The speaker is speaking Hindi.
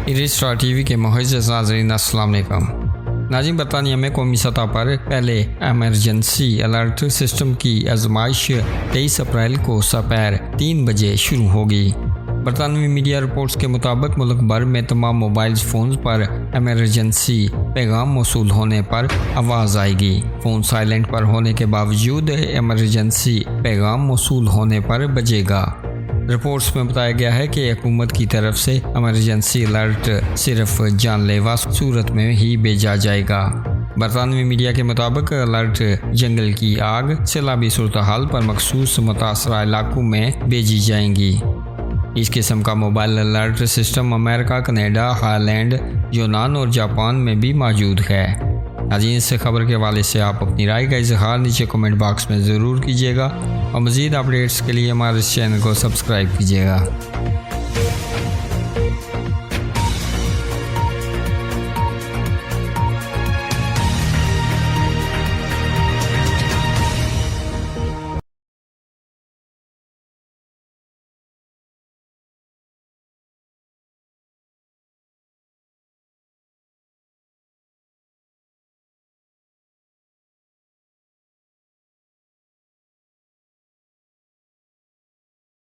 स्टार टीवी के मुअज़्ज़ज़ नाज़रीन अस्सलाम वालेकुम। नाज़रीन, बरतानिया में कौमी सतह पर पहले एमरजेंसी अलर्ट सिस्टम की आजमाइश 23 अप्रैल को दोपहर 3 बजे शुरू होगी। बरतानवी मीडिया रिपोर्ट्स के मुताबिक मुल्क भर में तमाम मोबाइल फ़ोन पर एमरजेंसी पैगाम मौसूल होने पर आवाज़ आएगी। फ़ोन साइलेंट पर होने के बावजूद एमरजेंसी पैगाम मौसूल होने पर बजेगा। रिपोर्ट्स में बताया गया है कि हुकूमत की तरफ से एमरजेंसी अलर्ट सिर्फ जानलेवा सूरत में ही भेजा जाएगा। बरतानवी मीडिया के मुताबिक अलर्ट जंगल की आग, सैलाबी सूरत हाल पर मखसूस मुतासरा इलाकों में भेजी जाएंगी। इस किस्म का mobile alert system America, Canada, Holland, यूनान और जापान में भी मौजूद है। नाज़रीन, इस खबर के हवाले से आप अपनी राय का इज़हार नीचे कमेंट बॉक्स में ज़रूर कीजिएगा और मज़ीद अपडेट्स के लिए हमारे इस चैनल को सब्सक्राइब कीजिएगा।